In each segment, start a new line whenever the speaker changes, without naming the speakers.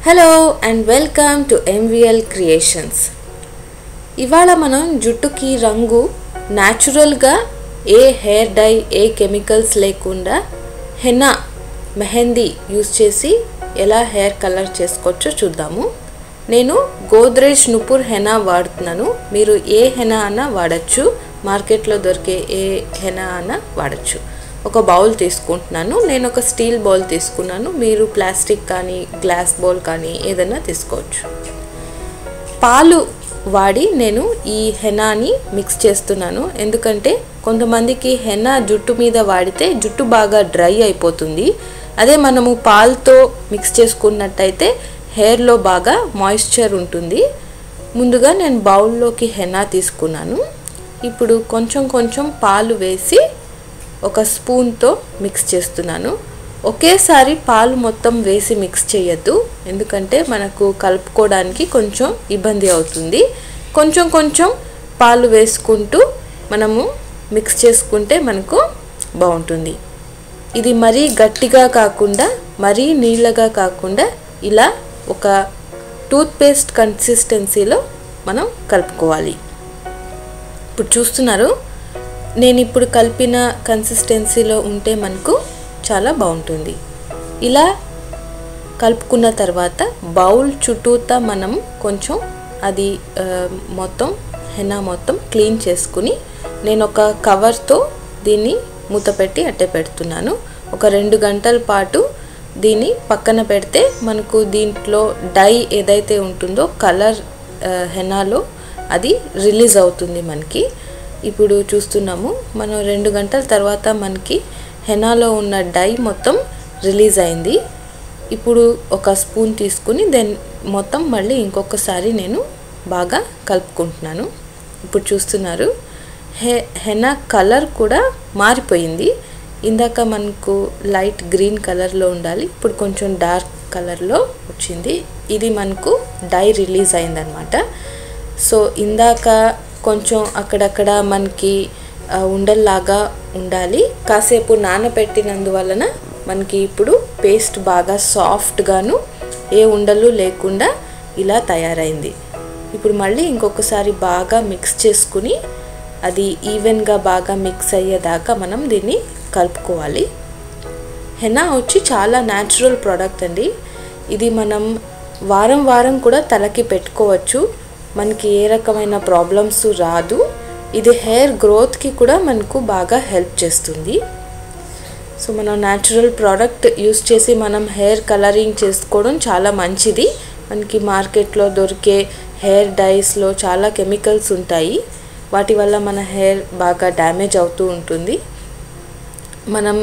Hello and welcome to MVL creations. ఇవాళ మనం జుట్టుకి రంగు న్యాచురల్గా ఏ హెయిర్ డై ఏ కెమికల్స్ లేకుండా హెన్నా మెహందీ యూస్ చేసి ఎలా హెయిర్ కలర్ చేసుకోవచ్చో చూద్దాము. నేను గోద్రేజ్ నుపుర్ హెన్నా వాడుతున్నాను. మీరు ఏ హెన్నా అన్నా వాడచ్చు, మార్కెట్లో దొరికే ఏ హెన్నా అన్నా వాడచ్చు. ఒక బౌల్ తీసుకుంటున్నాను. నేను ఒక స్టీల్ బౌల్ తీసుకున్నాను. మీరు ప్లాస్టిక్ కానీ గ్లాస్ బౌల్ కానీ ఏదైనా తీసుకోవచ్చు. పాలు వాడి నేను ఈ హెన్నాని మిక్స్ చేస్తున్నాను. ఎందుకంటే కొంతమందికి హెన్నా జుట్టు మీద వాడితే జుట్టు బాగా డ్రై అయిపోతుంది. అదే మనము పాలతో మిక్స్ చేసుకున్నట్టయితే హెయిర్లో బాగా మాయిశ్చర్ ఉంటుంది. ముందుగా నేను బౌల్లోకి హెన్నా తీసుకున్నాను. ఇప్పుడు కొంచెం కొంచెం పాలు వేసి ఒక స్పూన్తో మిక్స్ చేస్తున్నాను. ఒకేసారి పాలు మొత్తం వేసి మిక్స్ చేయొద్దు, ఎందుకంటే మనకు కలుపుకోవడానికి కొంచెం ఇబ్బంది అవుతుంది. కొంచెం కొంచెం పాలు వేసుకుంటూ మనము మిక్స్ చేసుకుంటే మనకు బాగుంటుంది. ఇది మరీ గట్టిగా కాకుండా మరీ నీళ్ళగా కాకుండా ఇలా ఒక టూత్పేస్ట్ కన్సిస్టెన్సీలో మనం కలుపుకోవాలి. ఇప్పుడు చూస్తున్నారు, నేను ఇప్పుడు కలిపిన కన్సిస్టెన్సీలో ఉంటే మనకు చాలా బాగుంటుంది. ఇలా కలుపుకున్న తర్వాత బౌల్ చుట్టూతా మనం కొంచెం అది మొత్తం హెన్నా మొత్తం క్లీన్ చేసుకుని నేను ఒక కవర్తో దీన్ని మూత పెట్టి అట్టే పెడుతున్నాను. ఒక 2 గంటల పాటు దీన్ని పక్కన పెడితే మనకు దీంట్లో డై ఏదైతే ఉంటుందో కలర్ హెన్నాలో అది రిలీజ్ అవుతుంది మనకి. ఇప్పుడు చూస్తున్నాము, మనం 2 గంటల తర్వాత మనకి హెనాలో ఉన్న డై మొత్తం రిలీజ్ అయింది. ఇప్పుడు ఒక స్పూన్ తీసుకుని మొత్తం మళ్ళీ ఇంకొకసారి నేను బాగా కలుపుకుంటున్నాను. ఇప్పుడు చూస్తున్నారు, హెనా కలర్ కూడా మారిపోయింది. ఇందాక మనకు లైట్ గ్రీన్ కలర్లో ఉండాలి, ఇప్పుడు కొంచెం డార్క్ కలర్లో వచ్చింది. ఇది మనకు డై రిలీజ్ అయిందనమాట. సో ఇందాక కొంచెం అక్కడక్కడ మనకి ఉండల్లాగా ఉండాలి. కాసేపు నానబెట్టినందువలన మనకి ఇప్పుడు పేస్ట్ బాగా సాఫ్ట్గాను ఏ ఉండలు లేకుండా ఇలా తయారైంది. ఇప్పుడు మళ్ళీ ఇంకొకసారి బాగా మిక్స్ చేసుకుని అది ఈవెన్గా బాగా మిక్స్ అయ్యేదాకా మనం దీన్ని కలుపుకోవాలి. హెన్నా వచ్చి చాలా న్యాచురల్ ప్రోడక్ట్ అండి. ఇది మనం వారం వారం కూడా తలకి పెట్టుకోవచ్చు. మనకి ఏ రకమైన ప్రాబ్లమ్స్ రాదు. ఇది హెయిర్ గ్రోత్కి కూడా మనకు బాగా హెల్ప్ చేస్తుంది. సో మనం న్యాచురల్ ప్రోడక్ట్ యూస్ చేసి మనం హెయిర్ కలరింగ్ చేసుకోవడం చాలా మంచిది. మనకి మార్కెట్లో దొరికే హెయిర్ డైస్లో చాలా కెమికల్స్ ఉంటాయి. వాటి వల్ల మన హెయిర్ బాగా డ్యామేజ్ అవుతూ ఉంటుంది. మనం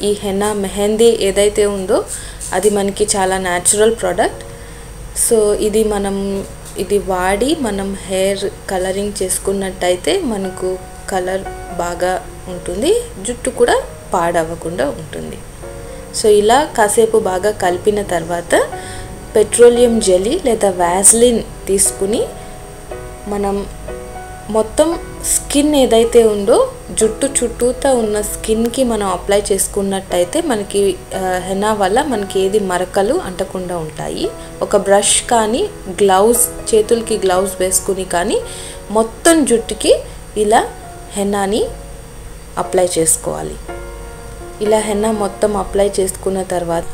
ఈ హెన్నా మెహందీ ఏదైతే ఉందో అది మనకి చాలా న్యాచురల్ ప్రోడక్ట్. సో ఇది వాడి మనం హెయిర్ కలరింగ్ చేసుకున్నట్టయితే మనకు కలర్ బాగా ఉంటుంది, జుట్టు కూడా పాడవకుండా ఉంటుంది. సో ఇలా కాసేపు బాగా కలిపిన తర్వాత పెట్రోలియం జెల్లీ లేదా వ్యాస్లిన్ తీసుకుని మనం మొత్తం స్కిన్ ఏదైతే ఉందో జుట్టు చుట్టూతా ఉన్న స్కిన్కి మనం అప్లై చేసుకున్నట్టయితే మనకి హెన్నా వల్ల మనకి ఏది మరకలు అంటకుండా ఉంటాయి. ఒక బ్రష్ కానీ చేతులకి గ్లౌజ్ వేసుకుని కానీ మొత్తం జుట్టుకి ఇలా హెన్నాని అప్లై చేసుకోవాలి. ఇలా హెన్నా మొత్తం అప్లై చేసుకున్న తర్వాత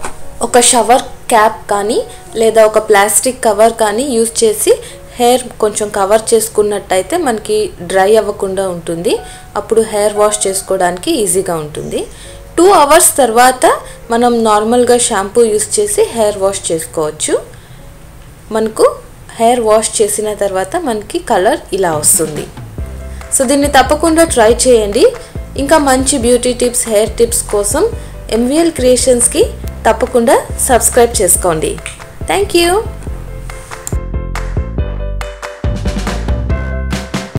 ఒక షవర్ క్యాప్ కానీ లేదా ఒక ప్లాస్టిక్ కవర్ కానీ యూజ్ చేసి హెయిర్ కొంచెం కవర్ చేసుకున్నట్టయితే మనకి డ్రై అవ్వకుండా ఉంటుంది. అప్పుడు హెయిర్ వాష్ చేసుకోవడానికి ఈజీగా ఉంటుంది. 2 అవర్స్ తర్వాత మనం నార్మల్గా షాంపూ యూస్ చేసి హెయిర్ వాష్ చేసుకోవచ్చు. మనకు హెయిర్ వాష్ చేసిన తర్వాత మనకి కలర్ ఇలా వస్తుంది. సో దీన్ని తప్పకుండా ట్రై చేయండి. ఇంకా మంచి బ్యూటీ టిప్స్, హెయిర్ టిప్స్ కోసం MVL క్రియేషన్స్కి తప్పకుండా సబ్స్క్రైబ్ చేసుకోండి. Thank you.